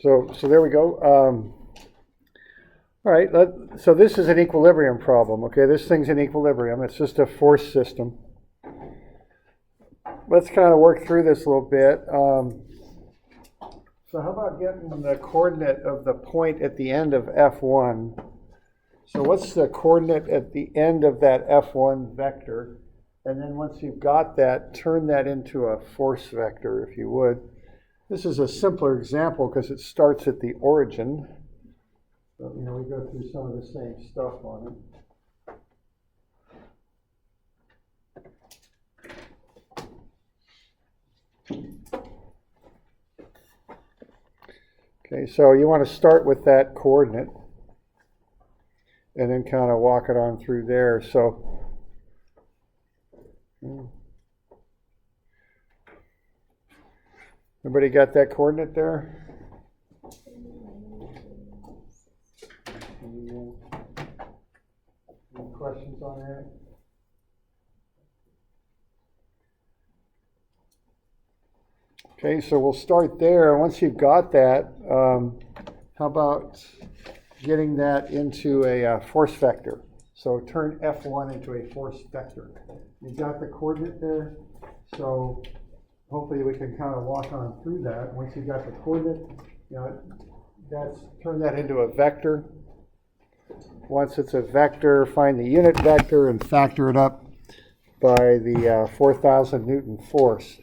So there we go. All right, so this is an equilibrium problem, okay? This thing's in equilibrium. It's just a force system. Let's kind of work through this a little bit. So how about getting the coordinate of the point at the end of F1? So what's the coordinate at the end of that F1 vector? And then once you've got that, turn that into a force vector, if you would. This is a simpler example because it starts at the origin. So, we go through some of the same stuff on it. Okay, so you want to start with that coordinate and then kind of walk it on through there. So everybody got that coordinate there? Any questions on that? Okay, so we'll start there. Once you've got that, how about getting that into a force vector? So turn F1 into a force vector. You've got the coordinate there, so hopefully we can kind of walk on through that. Once you've got the coordinate, turn that into a vector. Once it's a vector, find the unit vector and factor it up by the 4,000 Newton force.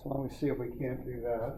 So let me see if we can't do that.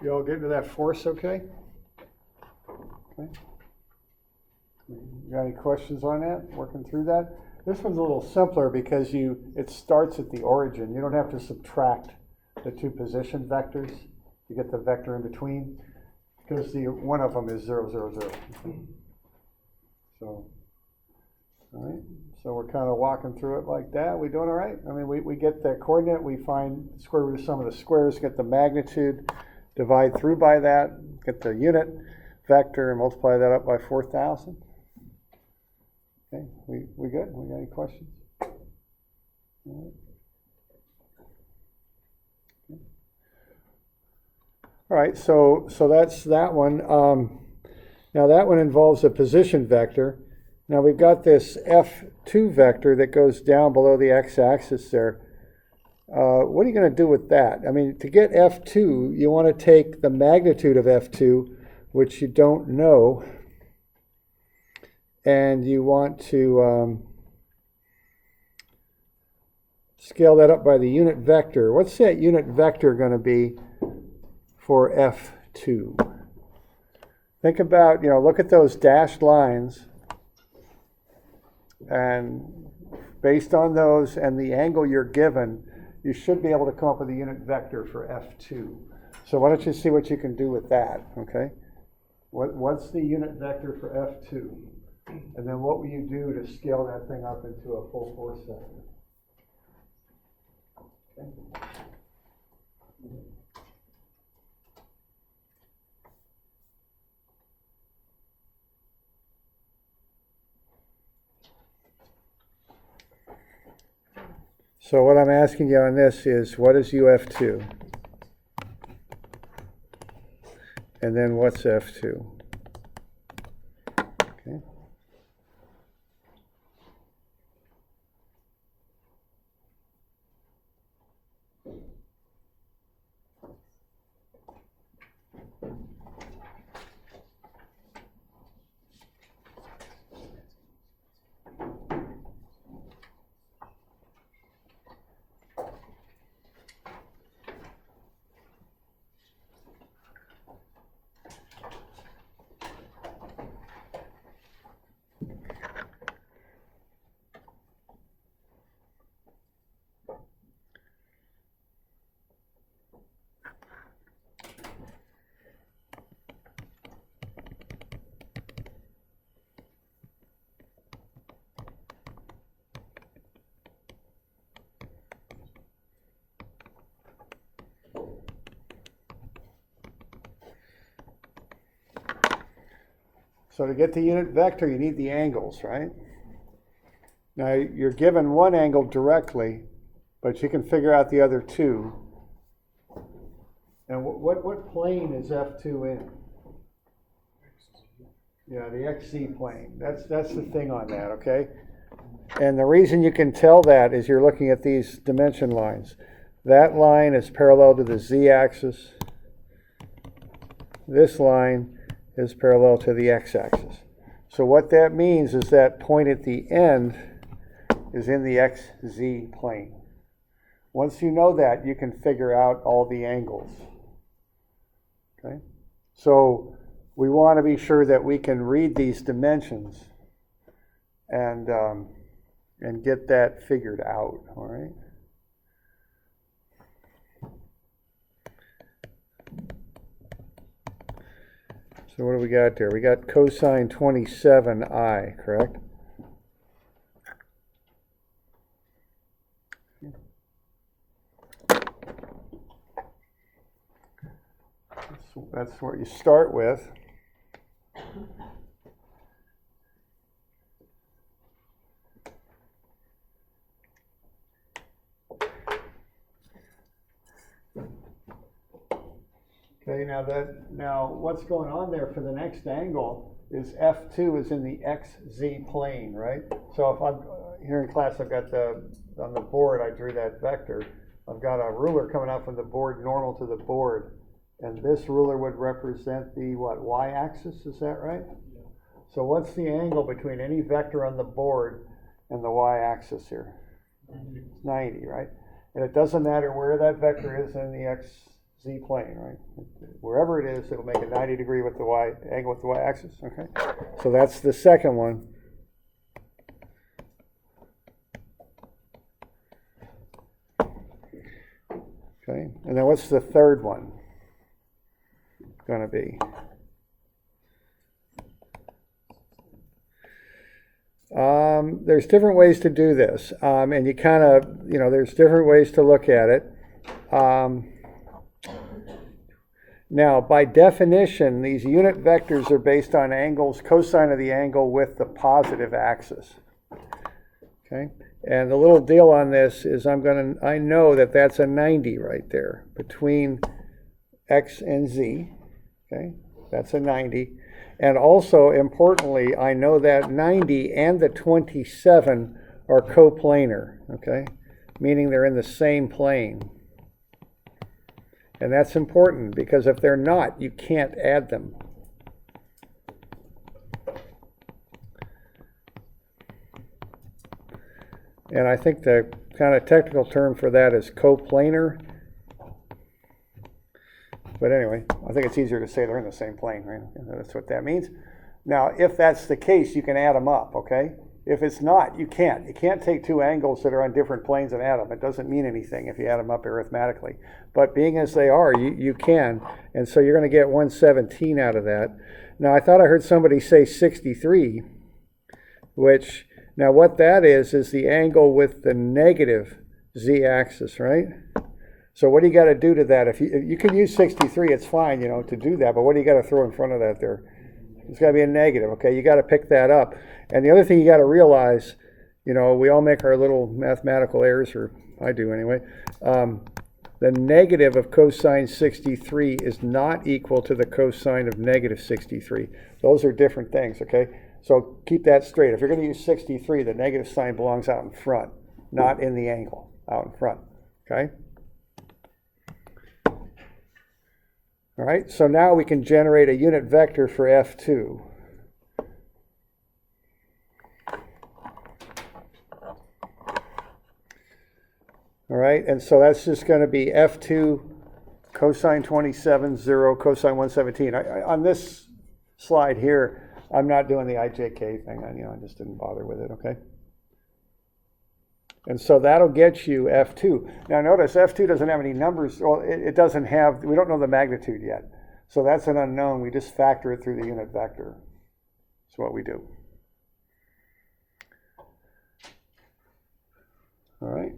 You all get into that force okay? Okay. You got any questions on that? Working through that? This one's a little simpler because it starts at the origin. You don't have to subtract the two position vectors. You get the vector in between because one of them is 0, 0, 0. So, all right. So we're kind of walking through it like that. We doing all right? I mean, we get the coordinate. We find the square root of sum of the squares, get the magnitude, divide through by that, get the unit vector, and multiply that up by 4,000. Okay, we good? We got any questions? All right, so that's that one. Now that one involves a position vector. Now we've got this F2 vector that goes down below the x-axis there. What are you going to do with that? I mean, to get F2, you want to take the magnitude of F2, which you don't know, and you want to scale that up by the unit vector. What's that unit vector going to be for F2? Think about, look at those dashed lines, and based on those and the angle you're given, you should be able to come up with a unit vector for F2. So why don't you see what you can do with that, okay? What's the unit vector for F2? And then what will you do to scale that thing up into a full force vector? Okay. So what I'm asking you on this is, what is UF2? And then what's F2? Okay. So to get the unit vector, you need the angles, right? Now, you're given one angle directly, but you can figure out the other two. And what plane is F2 in? Yeah, the XZ plane. That's the thing on that, okay? And the reason you can tell that is you're looking at these dimension lines. That line is parallel to the z-axis. This line is parallel to the x-axis. So what that means is that point at the end is in the XZ plane. Once you know that, you can figure out all the angles. Okay? So we want to be sure that we can read these dimensions and get that figured out, all right? So what do we got there? We got cosine 27i, correct? That's what you start with. Okay, now what's going on there for the next angle is F2 is in the XZ plane, right? So if I'm here in class, I've got on the board, I drew that vector. I've got a ruler coming out from the board normal to the board. And this ruler would represent the what, y-axis, is that right? Yeah. So what's the angle between any vector on the board and the y-axis here? 90. 90, right? And it doesn't matter where that vector is in the z-plane, right? Wherever it is, it'll make a 90 degree with the angle with the y-axis, okay? So that's the second one. Okay, and then what's the third one going to be? There's different ways to do this, and you kind of, there's different ways to look at it. Now, by definition, these unit vectors are based on angles, cosine of the angle with the positive axis. Okay, and the little deal on this is I know that that's a 90 right there between x and z. Okay, that's a 90. And also, importantly, I know that 90 and the 27 are coplanar, okay? Meaning they're in the same plane. And that's important because if they're not, you can't add them. And I think the kind of technical term for that is coplanar. But anyway, I think it's easier to say they're in the same plane, right? That's what that means. Now, if that's the case, you can add them up, okay? If it's not, you can't. You can't take two angles that are on different planes and add them. It doesn't mean anything if you add them up arithmetically. But being as they are, you can. And so you're going to get 117 out of that. Now, I thought I heard somebody say 63, which, now what that is the angle with the negative z-axis, right? So what do you got to do to that? If you can use 63, it's fine, to do that. But what do you got to throw in front of that there? It's got to be a negative, okay? You got to pick that up. And the other thing you got to realize, we all make our little mathematical errors, or I do anyway. The negative of cosine 63 is not equal to the cosine of negative 63. Those are different things, okay? So keep that straight. If you're going to use 63, the negative sign belongs out in front, not in the angle, out in front, okay? All right, so now we can generate a unit vector for F2. All right, and so that's just going to be F2 cosine 27, 0, cosine 117. On this slide here, I'm not doing the IJK thing. I just didn't bother with it, okay? And so that'll get you F2. Now notice F2 doesn't have any numbers. Well, it doesn't have, we don't know the magnitude yet. So that's an unknown. We just factor it through the unit vector. That's what we do. All right.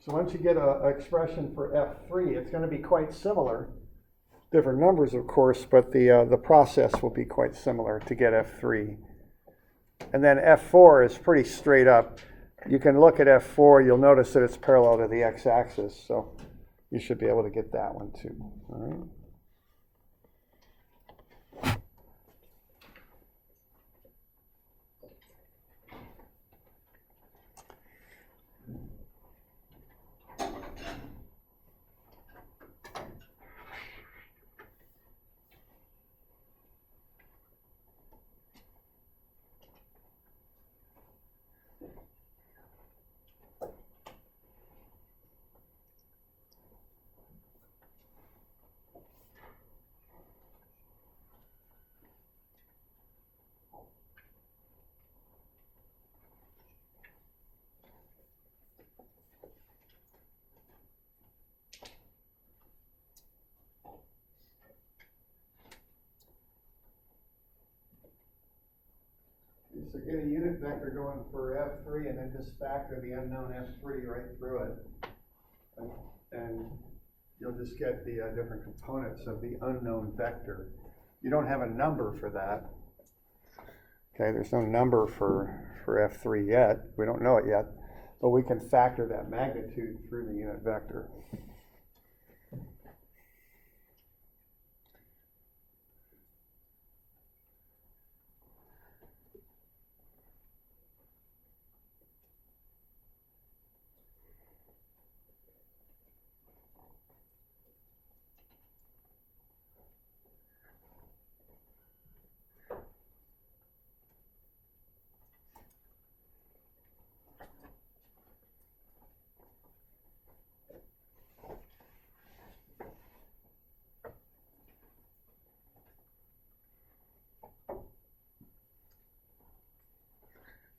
So once you get an expression for F3, it's going to be quite similar. Different numbers, of course, but the process will be quite similar to get F3. And then F4 is pretty straight up. You can look at F4, you'll notice that it's parallel to the x-axis, so you should be able to get that one too. All right. So get a unit vector going for F3 and then just factor the unknown F3 right through it. And you'll just get the different components of the unknown vector. You don't have a number for that. Okay, there's no number for F3 yet. We don't know it yet. But we can factor that magnitude through the unit vector.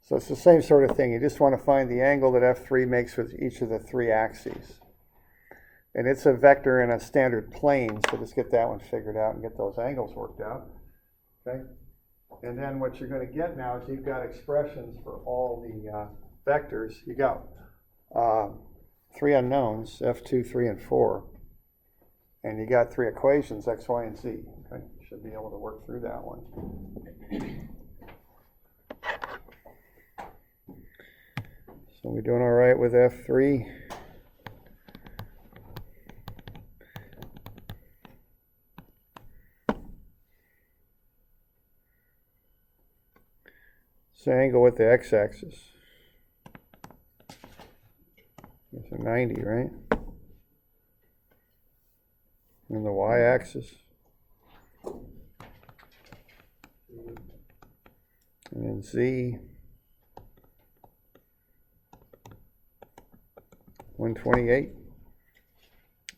So it's the same sort of thing. You just want to find the angle that F3 makes with each of the three axes. And it's a vector in a standard plane, so just get that one figured out and get those angles worked out. Okay? And then what you're going to get now is you've got expressions for all the vectors. You got three unknowns, F2, 3, and 4. And you got three equations, x, y, and z. Okay? You should be able to work through that one. So we're doing all right with F3. So angle with the x-axis. It's a 90, right? And the y-axis. And then z. 128.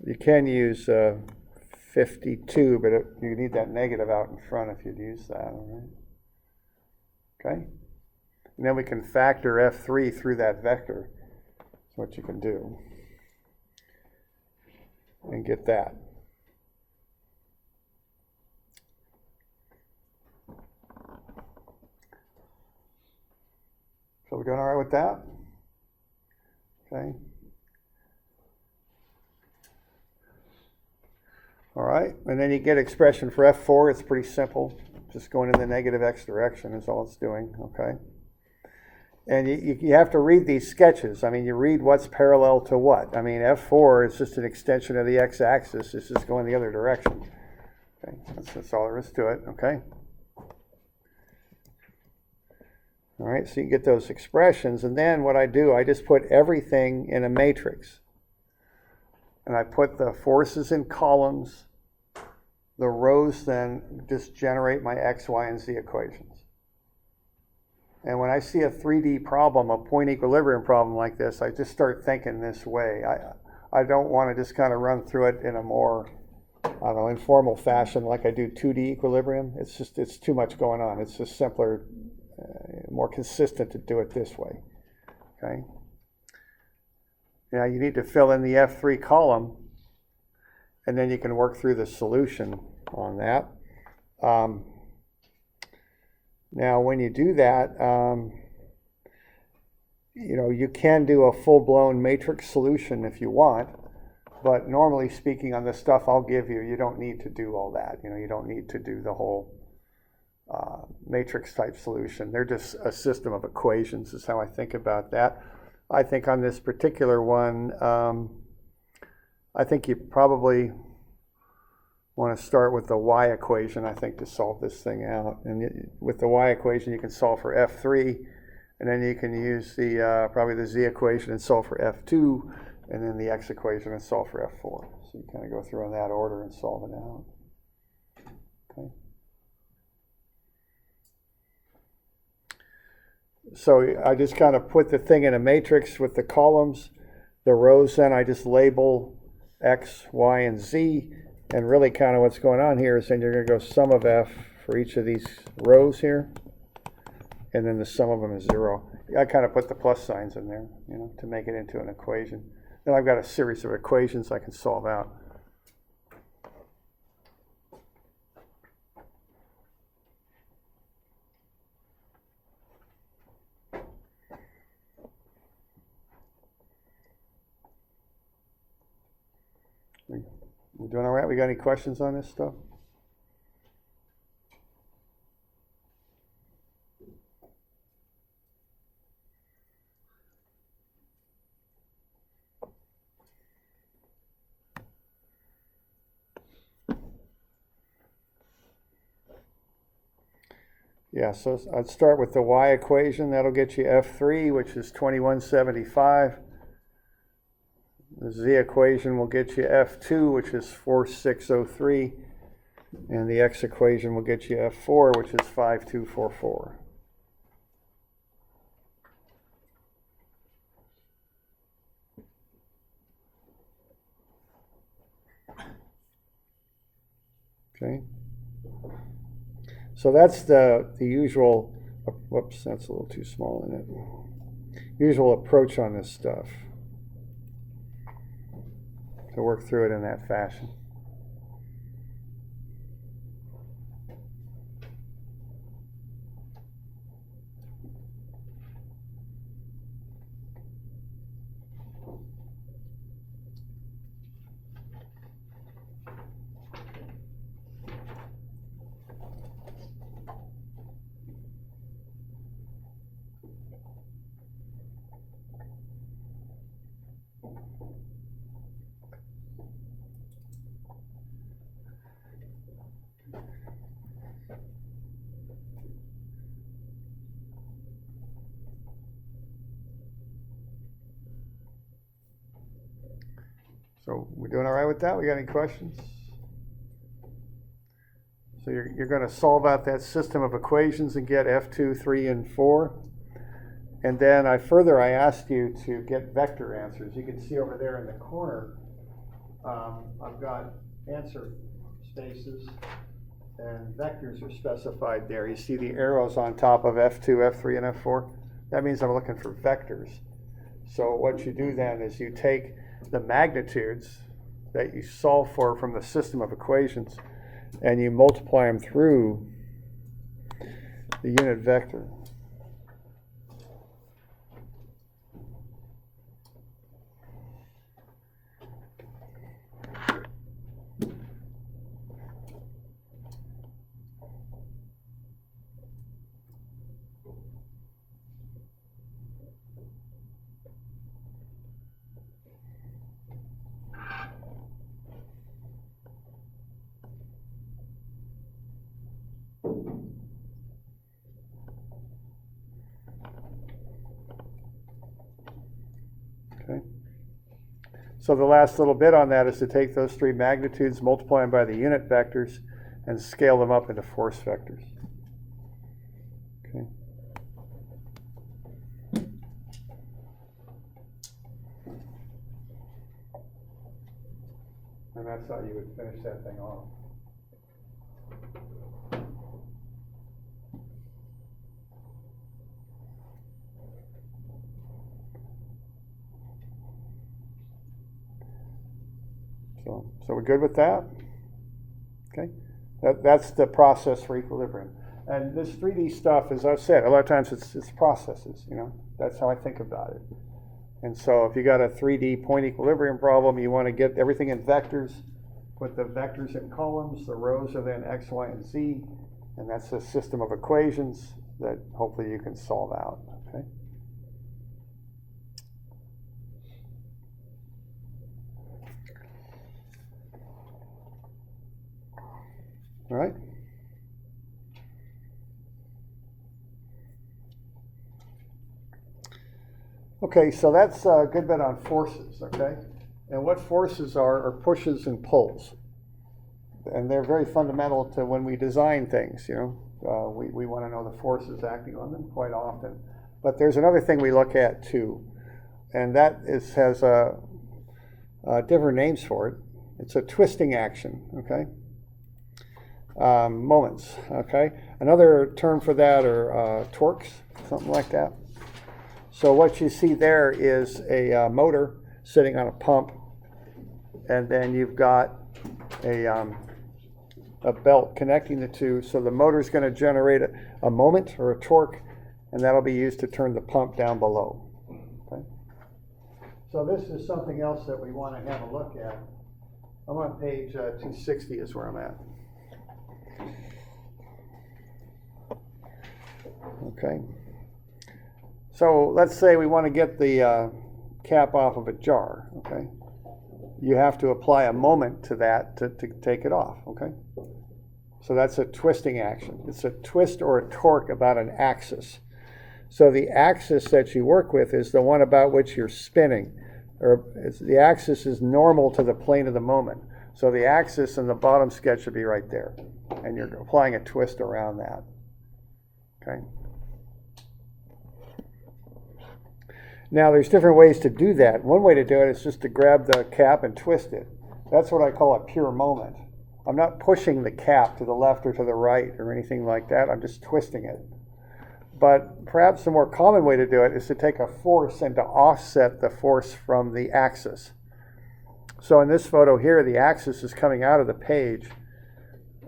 You can use 52, but you need that negative out in front if you'd use that, all right? Okay? And then we can factor F3 through that vector. That's what you can do. And get that. So we're doing all right with that? Okay. All right, and then you get expression for F4. It's pretty simple. Just going in the negative x direction is all it's doing, okay? And you have to read these sketches. I mean, you read what's parallel to what. I mean, F4 is just an extension of the x-axis. It's just going the other direction. Okay, that's all there is to it, okay? All right, so you get those expressions, and then what I do, I just put everything in a matrix. And I put the forces in columns. The rows then just generate my x, y, and z equations. And when I see a 3D problem, a point equilibrium problem like this, I just start thinking this way. I don't want to just kind of run through it in a more, I don't know, informal fashion like I do 2D equilibrium. It's too much going on. It's just simpler, more consistent to do it this way. Okay. Now you need to fill in the F3 column, and then you can work through the solution on that. Now when you do that, you can do a full-blown matrix solution if you want, but normally speaking on the stuff I'll give you, you don't need to do all that. You don't need to do the whole matrix type solution. They're just a system of equations is how I think about that. I think on this particular one, I think you probably want to start with the y equation, I think, to solve this thing out. And with the y equation, you can solve for F3, and then you can use the probably the z equation and solve for F2, and then the x equation and solve for F4. So you kind of go through in that order and solve it out. Okay. So I just kind of put the thing in a matrix with the columns. The rows then I just label x, y, and z. And really kind of what's going on here is then you're going to go sum of f for each of these rows here. And then the sum of them is 0. I kind of put the plus signs in there, to make it into an equation. Then I've got a series of equations I can solve out. We doing all right? We got any questions on this stuff? Yeah, so I'd start with the y equation. That'll get you F3, which is 2175. The z equation will get you F2, which is 4603. And the x equation will get you F4, which is 5244. Okay. So that's the usual whoops, that's a little too small in it. Usual approach on this stuff to work through it in that fashion. So we're doing all right with that? We got any questions? So you're going to solve out that system of equations and get F2, 3, and 4. And then I asked you to get vector answers. You can see over there in the corner, I've got answer spaces, and vectors are specified there. You see the arrows on top of F2, F3, and F4? That means I'm looking for vectors. So what you do then is you take the magnitudes that you solve for from the system of equations and you multiply them through the unit vector. Okay. So the last little bit on that is to take those three magnitudes, multiply them by the unit vectors, and scale them up into force vectors. Okay. And that's how you would finish that thing off. So we're good with that? Okay. That's the process for equilibrium. And this 3D stuff, as I've said, a lot of times it's processes, you know. That's how I think about it. And so if you got a 3D point equilibrium problem, you want to get everything in vectors, put the vectors in columns, the rows are then x, y, and z, and that's a system of equations that hopefully you can solve out, okay? All right. Okay, so that's a good bit on forces, okay? And what forces are pushes and pulls. And they're very fundamental to when we design things, you know. We want to know the forces acting on them quite often. But there's another thing we look at too, and that has different names for it. It's a twisting action, okay? Moments, okay? Another term for that are torques, something like that. So what you see there is a motor sitting on a pump, and then you've got a belt connecting the two. So the motor is going to generate a moment or a torque, and that'll be used to turn the pump down below. Okay? So this is something else that we want to have a look at. I'm on page 260 is where I'm at. Okay. So let's say we want to get the cap off of a jar, okay? You have to apply a moment to that to take it off, okay? So that's a twisting action. It's a twist or a torque about an axis. So the axis that you work with is the one about which you're spinning. Or the axis is normal to the plane of the moment. So the axis in the bottom sketch should be right there. And you're applying a twist around that. Okay. Now there's different ways to do that. One way to do it is just to grab the cap and twist it. That's what I call a pure moment. I'm not pushing the cap to the left or to the right or anything like that. I'm just twisting it. But perhaps the more common way to do it is to take a force and to offset the force from the axis. So in this photo here, the axis is coming out of the page,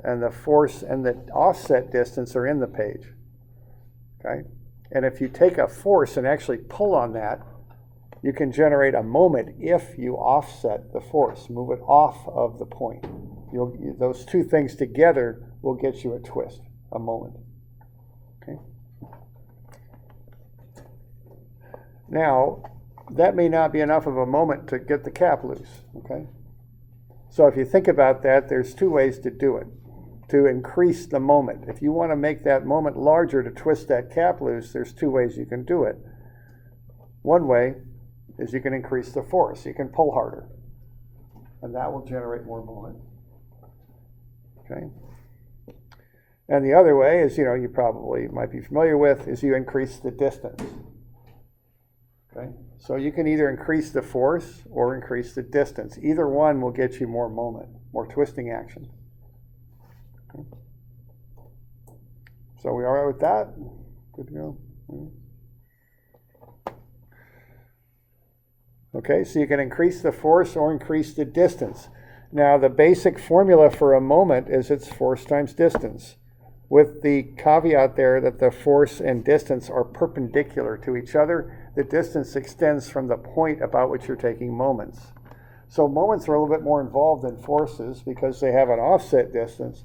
and the force and the offset distance are in the page. Okay? And if you take a force and actually pull on that, you can generate a moment if you offset the force, move it off of the point. Those two things together will get you a twist, a moment. Okay? Now, that may not be enough of a moment to get the cap loose. Okay? So if you think about that, there's two ways to do it, to increase the moment. If you want to make that moment larger to twist that cap loose, there's two ways you can do it. One way is you can increase the force. You can pull harder, and that will generate more moment. Okay? And the other way is, you probably might be familiar with, is you increase the distance. Okay? So you can either increase the force or increase the distance. Either one will get you more moment, more twisting action. Okay? So we all right with that? Good to go? Okay, so you can increase the force or increase the distance. Now, the basic formula for a moment is it's force times distance, with the caveat there that the force and distance are perpendicular to each other. The distance extends from the point about which you're taking moments. So moments are a little bit more involved than forces because they have an offset distance.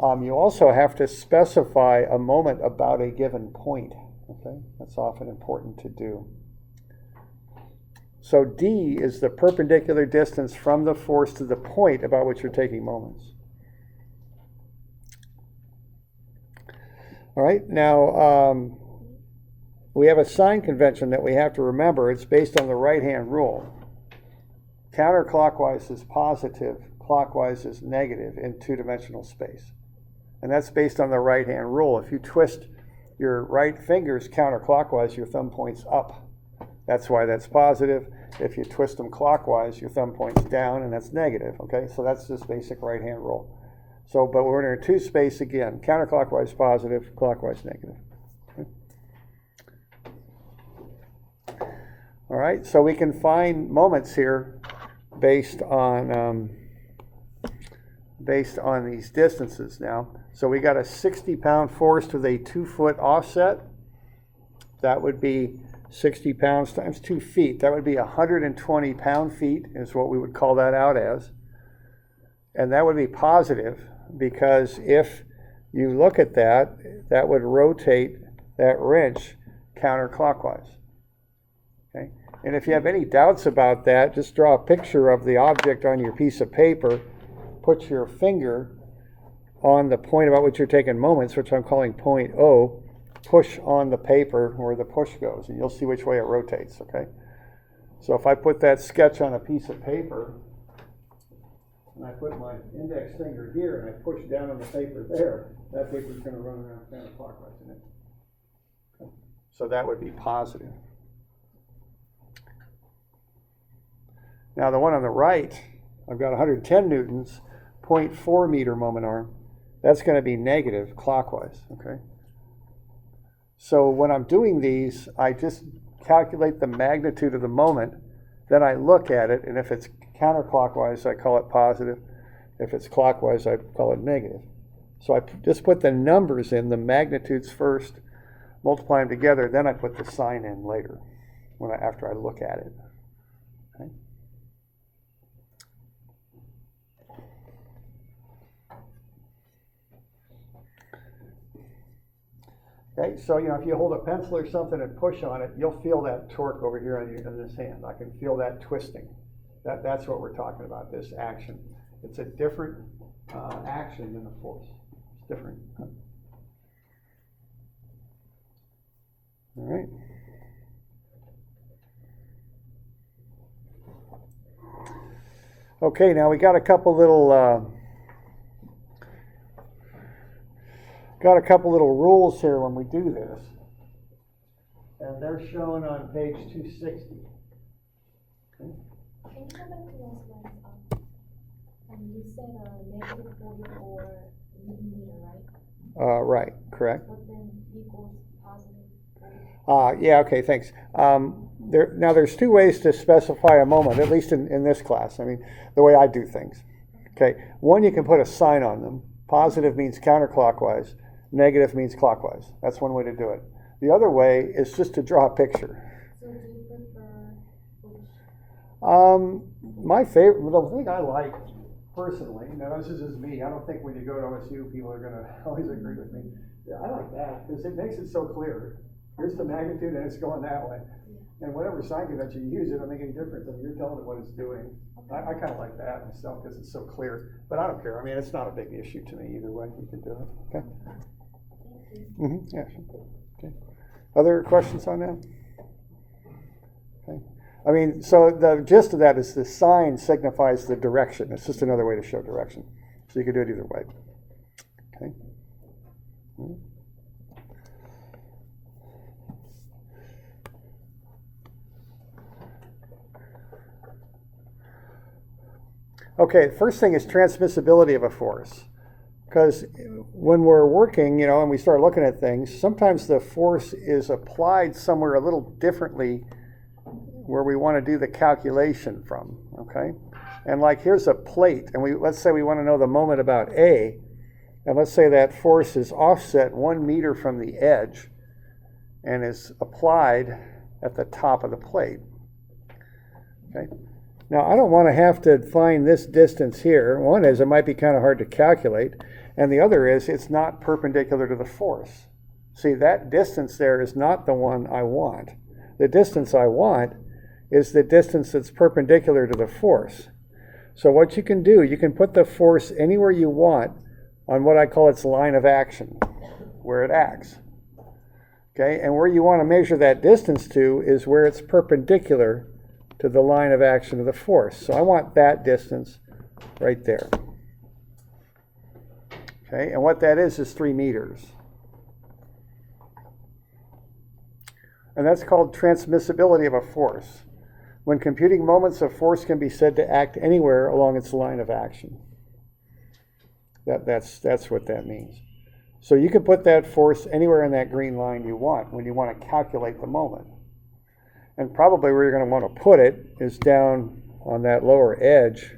You also have to specify a moment about a given point. Okay, that's often important to do. So d is the perpendicular distance from the force to the point about which you're taking moments. All right, now we have a sign convention that we have to remember. It's based on the right-hand rule. Counterclockwise is positive, clockwise is negative in two-dimensional space. And that's based on the right-hand rule. If you twist your right fingers counterclockwise, your thumb points up. That's why that's positive. If you twist them clockwise, your thumb points down, and that's negative. Okay, so that's just basic right-hand rule. So, but we're in a two space again. Counterclockwise positive, clockwise negative. Okay. All right, so we can find moments here based on these distances now. So we got a 60-pound force with a 2-foot offset. That would be 60 pounds times 2 feet. That would be 120 pound-feet is what we would call that out as. And that would be positive because if you look at that, that would rotate that wrench counterclockwise. Okay? And if you have any doubts about that, just draw a picture of the object on your piece of paper, put your finger on the point about which you're taking moments, which I'm calling point O, push on the paper where the push goes, and you'll see which way it rotates, okay? So if I put that sketch on a piece of paper, and I put my index finger here, and I push down on the paper there, that paper's going to run around counterclockwise in it. Okay? So that would be positive. Now the one on the right, I've got 110 newtons, 0.4 meter moment arm. That's going to be negative clockwise, okay? So when I'm doing these, I just calculate the magnitude of the moment, then I look at it, and if it's counterclockwise, I call it positive. If it's clockwise, I call it negative. So I just put the numbers in, the magnitudes first, multiply them together, then I put the sign in later, after I look at it. Okay? Okay, so if you hold a pencil or something and push on it, you'll feel that torque over here in this hand. I can feel that twisting. That's what we're talking about, this action. It's a different action than a force. It's different. All right. Okay, now we got a couple little rules here when we do this, and they're shown on page 260. Okay. Can you come back to those lines up? You said negative 44 newton meter, right? Right, correct. But then equals positive. Yeah, okay, thanks. Now, there's two ways to specify a moment, at least in this class. I mean, the way I do things. Okay, one, you can put a sign on them. Positive means counterclockwise. Negative means clockwise. That's one way to do it. The other way is just to draw a picture. So do you prefer which? My favorite, the thing I like personally, now this is just me, I don't think when you go to OSU people are going to always agree with me. Yeah, I like that because it makes it so clear. Here's the magnitude and it's going that way. And whatever sign convention you use, it doesn't make any difference. I mean, you're telling it what it's doing. I kind of like that myself because it's so clear. But I don't care. I mean, it's not a big issue to me either way. You can do it. Okay. Thank you. Yeah. Sure. Okay. Other questions on that? Okay. I mean, so the gist of that is the sign signifies the direction. It's just another way to show direction. So you can do it either way. Okay. Okay, first thing is transmissibility of a force. Because when we're working, and we start looking at things, sometimes the force is applied somewhere a little differently where we want to do the calculation from, okay? And like here's a plate, and let's say we want to know the moment about A, and let's say that force is offset 1 meter from the edge and is applied at the top of the plate, okay? Now, I don't want to have to find this distance here. One is it might be kind of hard to calculate, and the other is it's not perpendicular to the force. See, that distance there is not the one I want. The distance I want is the distance that's perpendicular to the force. So what you can do, you can put the force anywhere you want on what I call its line of action, where it acts. Okay, and where you want to measure that distance to is where it's perpendicular to the line of action of the force. So I want that distance right there. Okay, and what that is 3 meters. And that's called transmissibility of a force. When computing moments, a force can be said to act anywhere along its line of action. That's what that means. So you can put that force anywhere in that green line you want when you want to calculate the moment. And probably where you're going to want to put it is down on that lower edge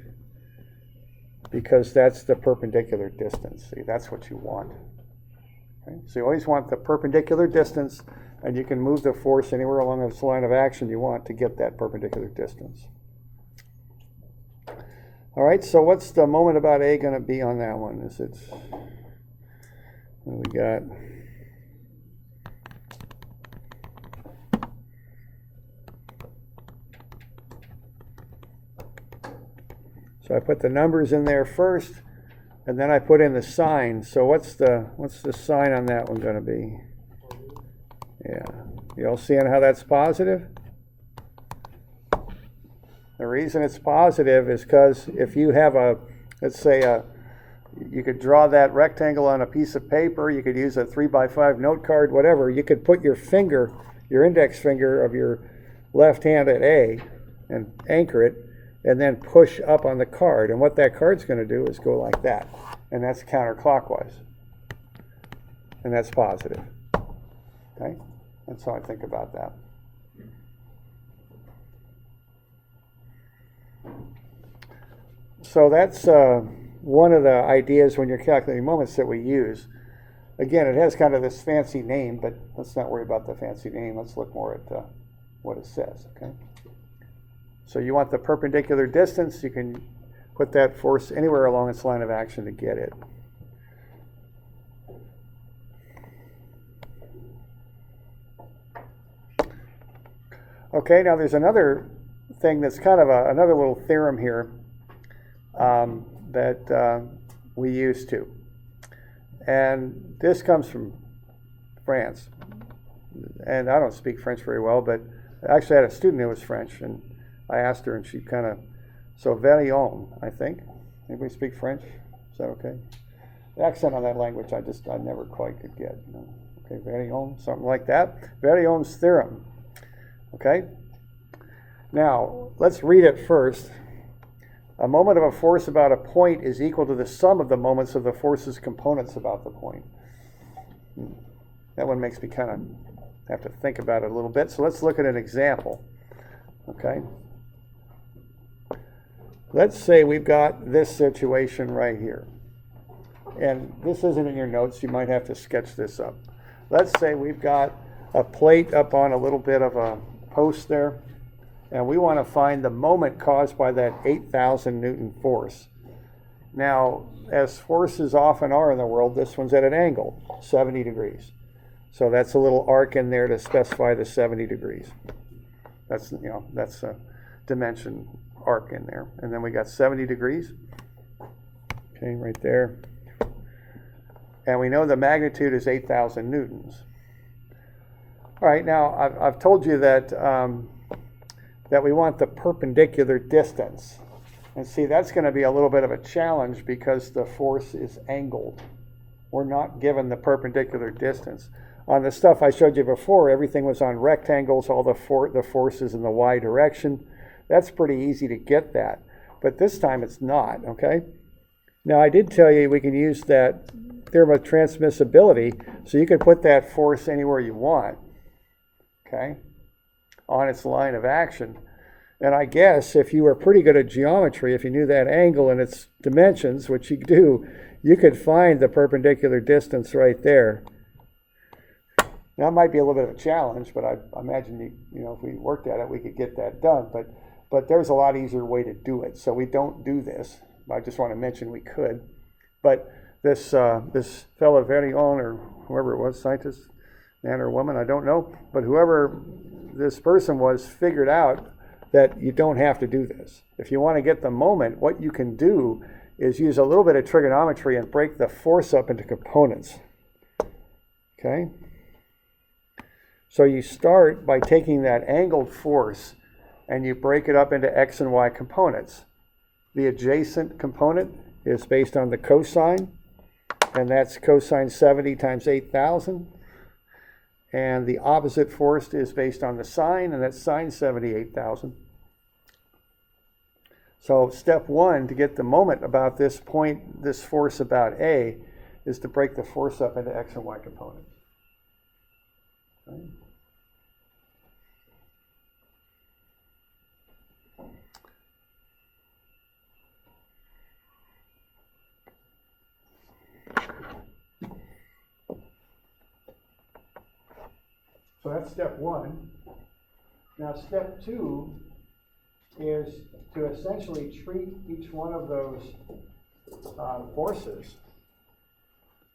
because that's the perpendicular distance. See, that's what you want. Okay? So you always want the perpendicular distance, and you can move the force anywhere along this line of action you want to get that perpendicular distance. All right, so what's the moment about A going to be on that one? What do we got? So I put the numbers in there first, and then I put in the sign. So what's the sign on that one going to be? Yeah, you all seeing how that's positive? The reason it's positive is because if you have let's say you could draw that rectangle on a piece of paper, you could use a 3x5 note card, whatever, you could put your finger, your index finger of your left hand at A and anchor it, and then push up on the card. And what that card's going to do is go like that. And that's counterclockwise. And that's positive. Okay? That's how I think about that. So that's one of the ideas when you're calculating moments that we use. Again, it has kind of this fancy name, but let's not worry about the fancy name. Let's look more at what it says, okay? So you want the perpendicular distance. You can put that force anywhere along its line of action to get it. Okay, now there's another thing that's kind of another little theorem here that we use too. And this comes from France. And I don't speak French very well, but I actually had a student who was French, and I asked her, and she kind of, so Verion, I think. Anybody speak French? Is that okay? The accent on that language, I never quite could get. Okay, Verion, something like that. Verion's theorem. Okay? Now, let's read it first. A moment of a force about a point is equal to the sum of the moments of the force's components about the point. That one makes me kind of have to think about it a little bit. So let's look at an example, okay? Let's say we've got this situation right here. And this isn't in your notes. You might have to sketch this up. Let's say we've got a plate up on a little bit of a post there, and we want to find the moment caused by that 8,000 Newton force. Now, as forces often are in the world, this one's at an angle, 70 degrees. So that's a little arc in there to specify the 70 degrees. That's a dimension arc in there. And then we got 70 degrees. Okay, right there. And we know the magnitude is 8,000 newtons. All right, now I've told you that that we want the perpendicular distance. And see, that's going to be a little bit of a challenge because the force is angled. We're not given the perpendicular distance. On the stuff I showed you before, everything was on rectangles, all the forces in the y direction. That's pretty easy to get that. But this time it's not, okay? Now I did tell you we can use that theorem of transmissibility, so you can put that force anywhere you want, okay, on its line of action. And I guess if you were pretty good at geometry, if you knew that angle and its dimensions, which you do, you could find the perpendicular distance right there. Now, it might be a little bit of a challenge, but I imagine if we worked at it, we could get that done. But there's a lot easier way to do it. So we don't do this. I just want to mention we could. But this fellow Verillon, or whoever it was, scientist, man or woman, I don't know, but whoever this person was, figured out that you don't have to do this. If you want to get the moment, what you can do is use a little bit of trigonometry and break the force up into components. Okay? So you start by taking that angled force and you break it up into x and y components. The adjacent component is based on the cosine, and that's cosine 70 times 8,000. And the opposite force is based on the sine, and that's sine 78,000. So step one to get the moment about this point, this force about A, is to break the force up into x and y components. Okay. So that's step one. Now step two is to essentially treat each one of those forces,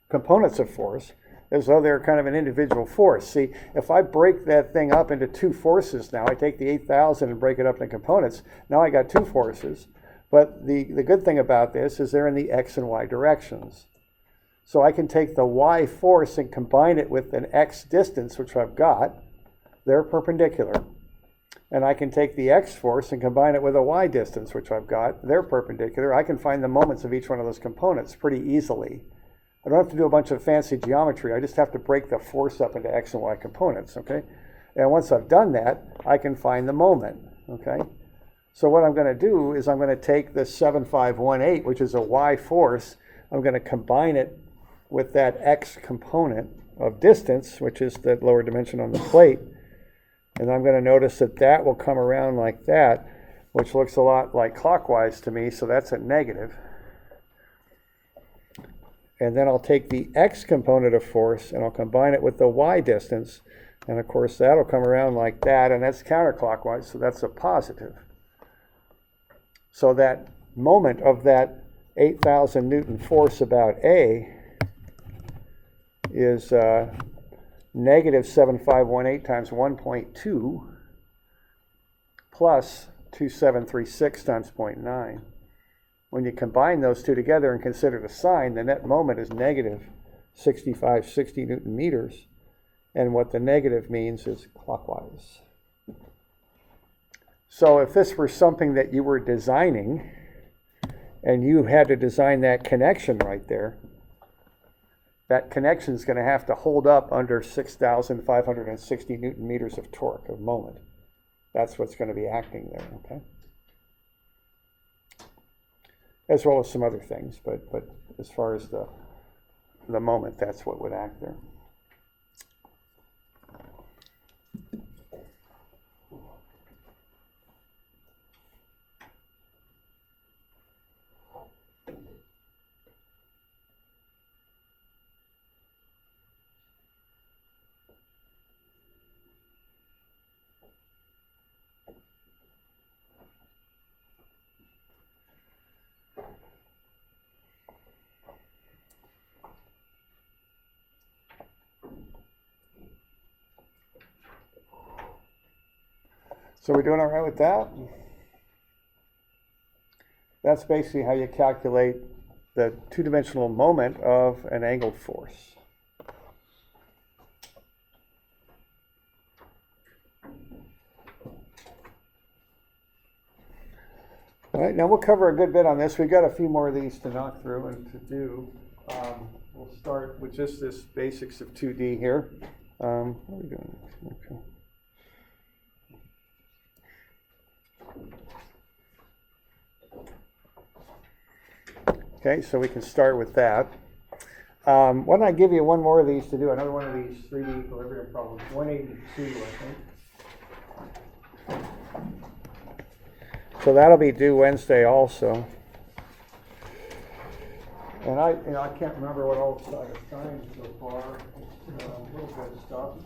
components of force, as though they're kind of an individual force. See, if I break that thing up into two forces now, I take the 8,000 and break it up into components, now I got two forces. But the good thing about this is they're in the x and y directions. So I can take the y force and combine it with an x distance, which I've got. They're perpendicular. And I can take the x force and combine it with a y distance, which I've got. They're perpendicular. I can find the moments of each one of those components pretty easily. I don't have to do a bunch of fancy geometry. I just have to break the force up into x and y components, okay? And once I've done that, I can find the moment, okay? So what I'm going to do is I'm going to take this 7518, which is a y force. I'm going to combine it with that x component of distance, which is the lower dimension on the plate. And I'm going to notice that that will come around like that, which looks a lot like clockwise to me, so that's a negative. And then I'll take the x component of force and I'll combine it with the y distance. And of course that'll come around like that, and that's counterclockwise, so that's a positive. So that moment of that 8,000 Newton force about A is negative 7518 times 1.2 plus 2736 times 0.9. When you combine those two together and consider the sign, the net moment is negative 6560 Newton meters. And what the negative means is clockwise. So if this were something that you were designing and you had to design that connection right there, that connection is going to have to hold up under 6,560 Newton meters of torque, of moment. That's what's going to be acting there, okay? As well as some other things, but as far as the moment, that's what would act there. So we're doing all right with that? That's basically how you calculate the two-dimensional moment of an angled force. All right, now we'll cover a good bit on this. We've got a few more of these to knock through and to do. We'll start with just this basics of 2D here. What are we doing? Okay. Okay, so we can start with that. Why don't I give you one more of these to do, another one of these 3D equilibrium problems, 182, I think. So that'll be due Wednesday also. And I can't remember what all I've signed so far. It's a little bit of stuff.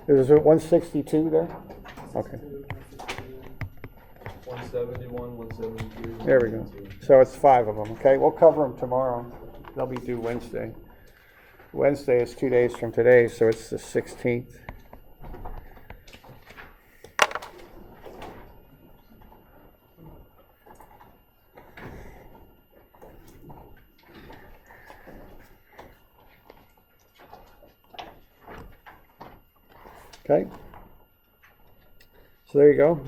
Is it 162 there? Okay. 171, 173. There we go. So it's 5 of them. Okay, we'll cover them tomorrow. They'll be due Wednesday. Wednesday is 2 days from today, so it's the 16th. Okay. So there you go.